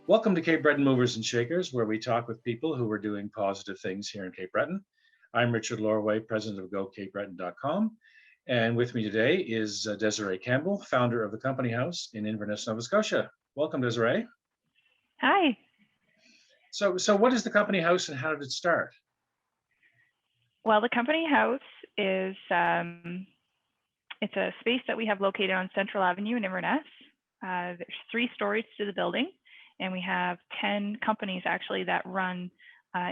Welcome to Cape Breton Movers and Shakers, where we talk with people who are doing positive things here in Cape Breton. I'm Richard Lorway, president of goCapeBreton.com. And with me today is Desiree Campbell, founder of the Company House in Inverness, Nova Scotia. Welcome, Desiree. Hi. So what is the Company House and how did it start? Well, the Company House is it's a space that we have located on Central Avenue in Inverness. There's 3 stories to the building, and we have 10 companies actually that run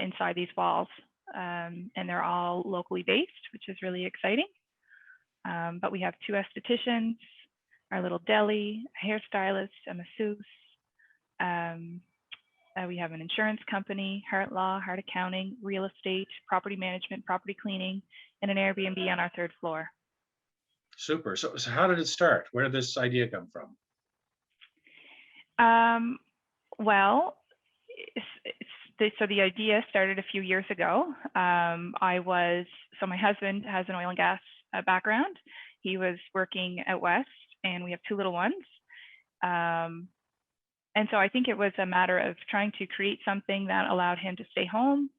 inside these walls, and they're all locally based, which is really exciting. But we have 2 estheticians, our little deli, a hairstylist, a masseuse. We have an insurance company, Heart Law, Heart Accounting, real estate, property management, property cleaning, and an Airbnb on our 3rd floor. Super. So how did it start? Where did this idea come from? Well, so the idea started a few years ago. So my husband has an oil and gas background. He was working out west, and we have 2 little ones. And so I think it was a matter of trying to create something that allowed him to stay home,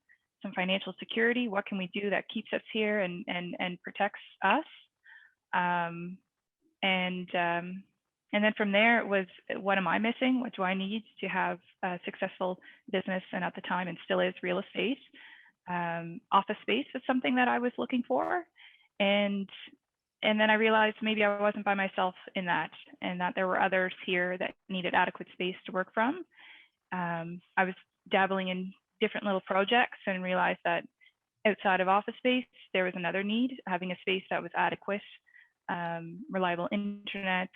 some financial security. What can we do that keeps us here and protects us? And then from there, it was, what am I missing? What do I need to have a successful business? And at the time, and still is, real estate. Office space is something that I was looking for. And then I realized maybe I wasn't by myself in that, and that there were others here that needed adequate space to work from. I was dabbling in different little projects and realized that outside of office space, there was another need, having a space that was adequate, reliable internet,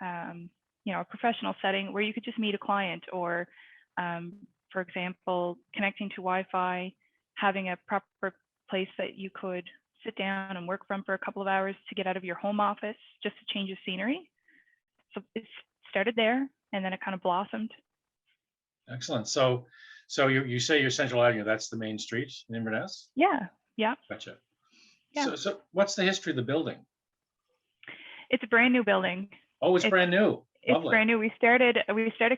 a professional setting where you could just meet a client, or, for example, connecting to Wi-Fi, having a proper place that you could sit down and work from for a couple of hours to get out of your home office, just to change of scenery. So it started there, and then it kind of blossomed. Excellent. So you say you're Central Avenue, that's the main street in Inverness? Yeah. Gotcha. Yeah. So what's the history of the building? It's a brand new building. Oh, it's brand new. It's Lovely. brand new. We started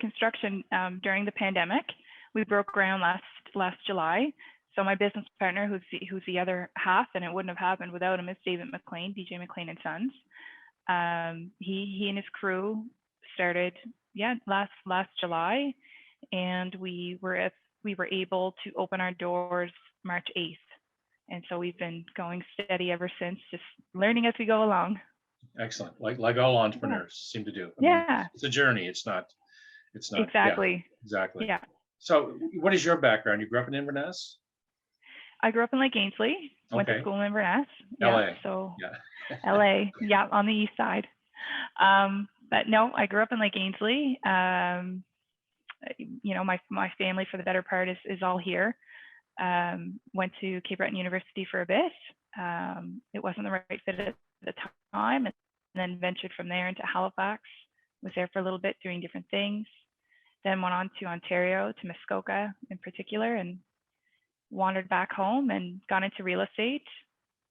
construction during the pandemic. We broke ground last July. So my business partner, who's the other half, and it wouldn't have happened without him, is David McLean, DJ McLean and Sons. He and his crew started last July, and we were able to open our doors March 8th, and so we've been going steady ever since, just learning as we go along. Excellent. Like all entrepreneurs seem to do. I mean, it's a journey. It's not. Exactly. Yeah, exactly. Yeah. So what is your background? You grew up in Inverness? I grew up in Lake Ainslie, went to school in Inverness. LA. So LA, on the east side. But no, I grew up in Lake Ainslie. My family, for the better part, is all here. Went to Cape Breton University for a bit. It wasn't the right fit at the time, and then ventured from there into Halifax. Was there for a little bit doing different things. Then went on to Ontario, to Muskoka in particular, and wandered back home and got into real estate,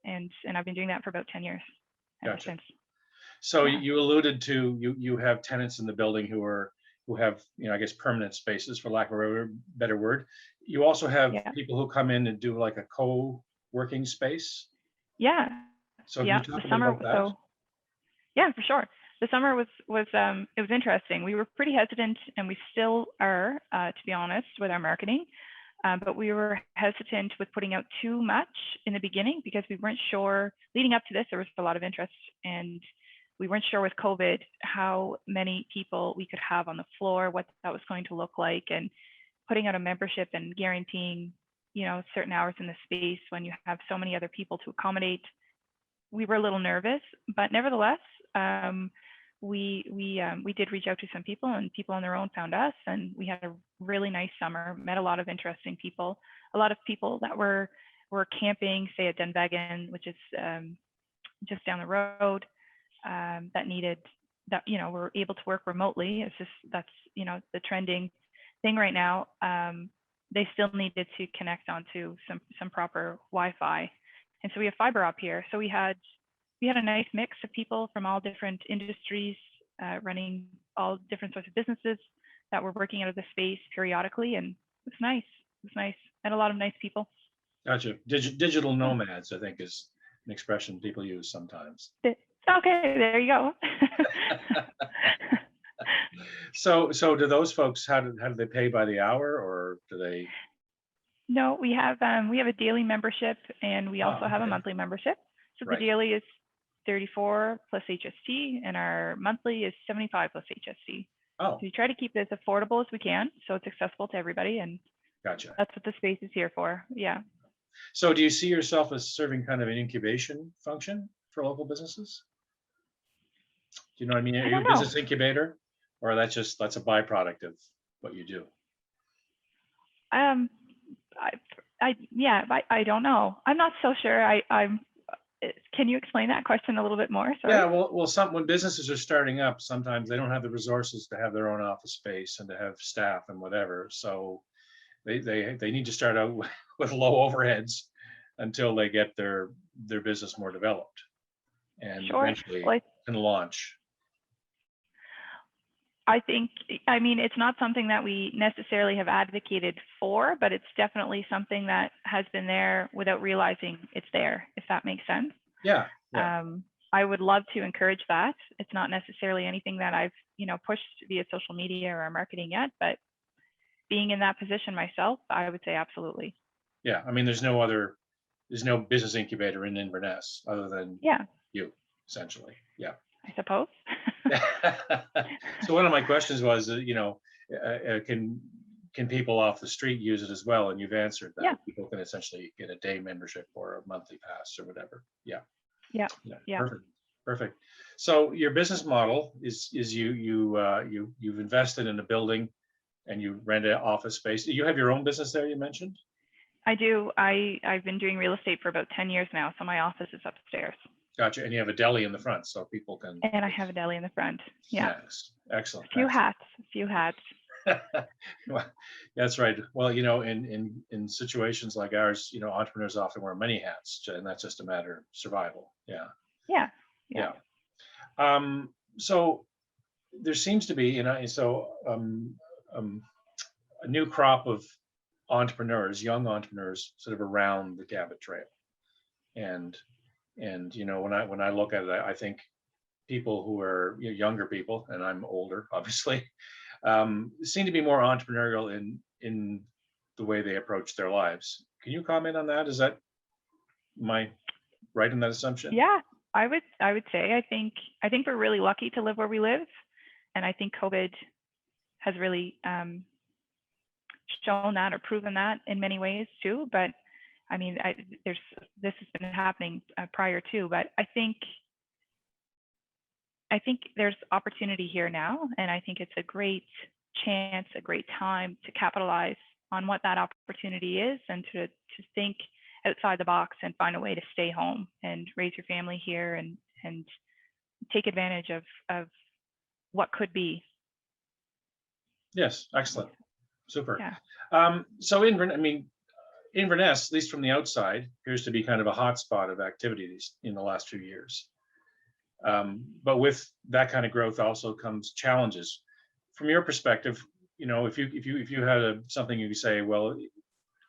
and I've been doing that for about 10 years ever since. So you alluded to you have tenants in the building who have I guess permanent spaces, for lack of a better word. You also have people who come in and do like a co-working space. Yeah. So can you talk a bit about that? So yeah, for sure. The summer was it was interesting. We were pretty hesitant, and we still are, to be honest, with our marketing. But we were hesitant with putting out too much in the beginning, because we weren't sure. Leading up to this, there was a lot of interest, and we weren't sure with COVID how many people we could have on the floor, what that was going to look like, and putting out a membership and guaranteeing, certain hours in the space when you have so many other people to accommodate. We were a little nervous, but nevertheless, we did reach out to some people, and people on their own found us, and we had a really nice summer, met a lot of interesting people, a lot of people that were camping, say at Dunvegan, which is just down the road, that were able to work remotely. That's the trending thing right now. They still needed to connect onto some proper Wi-Fi, and so we have fiber up here. So we had we had a nice mix of people from all different industries, running all different sorts of businesses that were working out of the space periodically, and it was nice. It was nice, and a lot of nice people. Gotcha. Digital nomads, I think, is an expression people use sometimes. Okay, there you go. So do those folks, how do they pay by the hour, or do they? No, we have a daily membership, and we also have a Okay. monthly membership. So Right. the daily is 34 plus HST, and our monthly is 75 plus HST. Oh, So we try to keep it as affordable as we can, so it's accessible to everybody, and gotcha. that's what the space is here for. Yeah. So do you see yourself as serving kind of an incubation function for local businesses? Do you know what I mean? Are I you don't a know. business incubator, or that's a byproduct of what you do? Um, I don't know. I'm not so sure. Can you explain that question a little bit more? Yeah, Sorry. well, when businesses are starting up, sometimes they don't have the resources to have their own office space and to have staff and whatever. So they need to start out with low overheads until they get their business more developed, and Sure. eventually Well, can launch. I think, I mean, it's not something that we necessarily have advocated for, but it's definitely something that has been there without realizing it's there, if that makes sense. Yeah. I would love to encourage that. It's not necessarily anything that I've, pushed via social media or marketing yet, but being in that position myself, I would say absolutely. Yeah. I mean, there's no business incubator in Inverness other than Yeah, you, essentially. Yeah. I suppose. So one of my questions was, can people off the street use it as well? And you've answered that. Yeah. People can essentially get a day membership or a monthly pass or whatever. Yeah. Yeah. Perfect. So your business model is you've invested in a building and you rent an office space. You have your own business there, you mentioned? I do. I've been doing real estate for about 10 years now, so my office is upstairs. Gotcha. And you have a deli in the front so people can. And I have a deli in the front. Yeah. Snacks. Excellent. A few hats. Well, that's right. Well, in situations like ours, entrepreneurs often wear many hats, and that's just a matter of survival. Yeah. Yeah. So there seems to be, a new crop of entrepreneurs, young entrepreneurs, sort of around the Cabot Trail, and when I look at it, I think people who are younger people, and I'm older, obviously, seem to be more entrepreneurial in the way they approach their lives. Can you comment on that? Am I right in that assumption? Yeah, I would say I think we're really lucky to live where we live, and I think COVID has really shown that or proven that in many ways too. But I mean, this has been happening prior to, but I think there's opportunity here now, and I think it's a great chance, a great time to capitalize on what that opportunity is, and to think outside the box and find a way to stay home and raise your family here, and take advantage of what could be. Yes, excellent, super. Yeah. So Inverness, at least from the outside, appears to be kind of a hotspot of activities in the last few years. But with that kind of growth also comes challenges. From your perspective, if you had something you could say, well,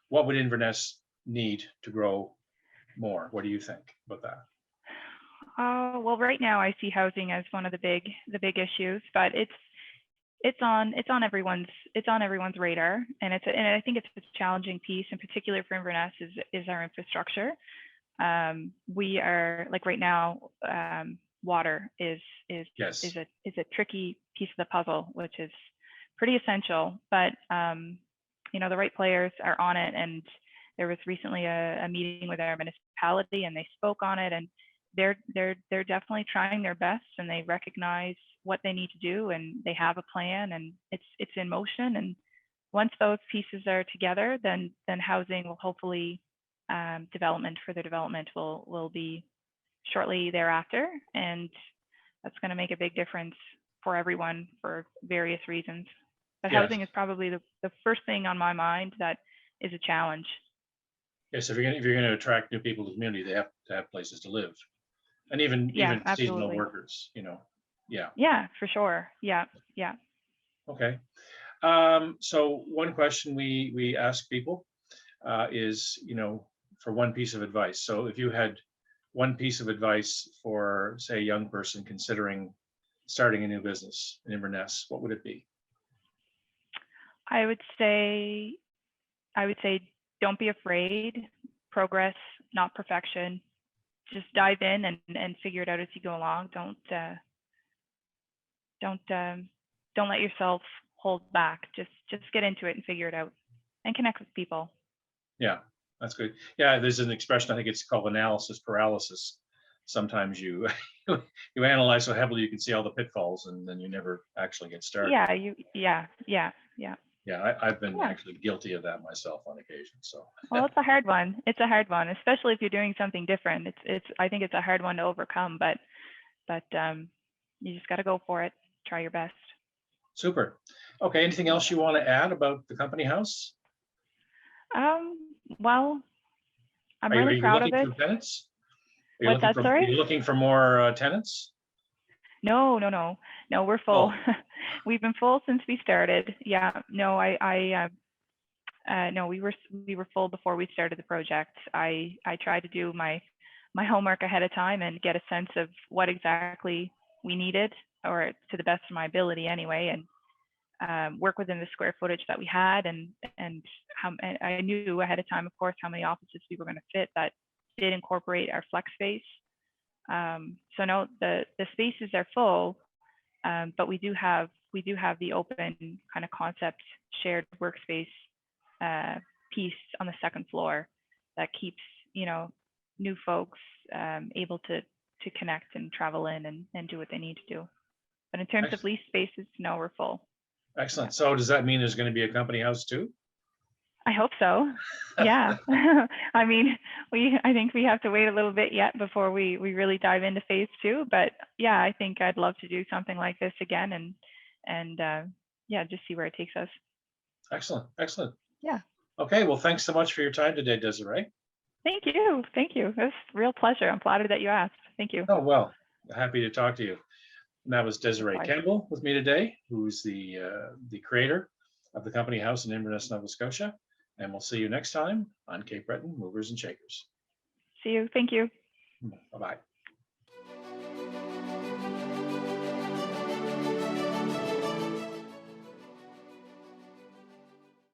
what would Inverness need to grow more? What do you think about that? Well, right now I see housing as one of the big issues, but it's on everyone's radar, and I think it's a challenging piece, in particular for Inverness, is our infrastructure. We are, like, right now, water is Yes. a tricky piece of the puzzle, which is pretty essential. But the right players are on it, and there was recently a meeting with our municipality, and they spoke on it, and they're definitely trying their best, and they recognize what they need to do, and they have a plan, and it's in motion. And once those pieces are together, then housing will hopefully further development will be shortly thereafter, and that's going to make a big difference for everyone for various reasons. But Yes. Housing is probably the first thing on my mind that is a challenge. Yes, if you're going to attract new people to the community, they have to have places to live. And even Yeah, seasonal absolutely. workers, Yeah. Yeah, for sure. Yeah, yeah. Okay. So one question we ask people is, for one piece of advice. So if you had one piece of advice for, say, a young person considering starting a new business in Inverness, what would it be? I would say, don't be afraid. Progress, not perfection. Just dive in and figure it out as you go along. Don't don't let yourself hold back. Just get into it and figure it out, and connect with people. Yeah, that's good. Yeah, there's an expression, I think it's called analysis paralysis. Sometimes you you analyze so heavily you can see all the pitfalls and then you never actually get started. Yeah. Yeah, I've been Yeah. actually guilty of that myself on occasion. So Well, it's a hard one. It's a hard one, especially if you're doing something different. I think it's a hard one to overcome, but you just got to go for it. Try your best. super. Okay, anything else you want to add about the company house? Well, I'm Are really you proud of looking it. for tenants? What's that, Are sorry? you looking for more tenants? No, we're full. Oh, We've been full since we started. Yeah, no, no, we were full before we started the project. I tried to do my homework ahead of time and get a sense of what exactly we needed, or to the best of my ability anyway, and work within the square footage that we had, and and I knew ahead of time, of course, how many offices we were going to fit that did incorporate our flex space. So no, the spaces are full, but we do have the open kind of concept shared workspace piece on the second floor that keeps new folks able to connect and travel in and do what they need to do. But in terms of ex- lease spaces, no, we're full. Yeah, excellent. So does that mean there's going to be a company house too? I hope so. Yeah. I mean, I think we have to wait a little bit yet before we really dive into phase two. But yeah, I think I'd love to do something like this again, and yeah, just see where it takes us. Excellent, excellent. Yeah. Okay, well, thanks so much for your time today, Desiree. Thank you. Thank you. It was a real pleasure. I'm flattered that you asked. Thank you. Oh, well, happy to talk to you. And that was Desiree Likewise. Campbell with me today, who's the creator of the company house in Inverness, Nova Scotia. And we'll see you next time on Cape Breton Movers and Shakers. See you. Thank you. Bye bye.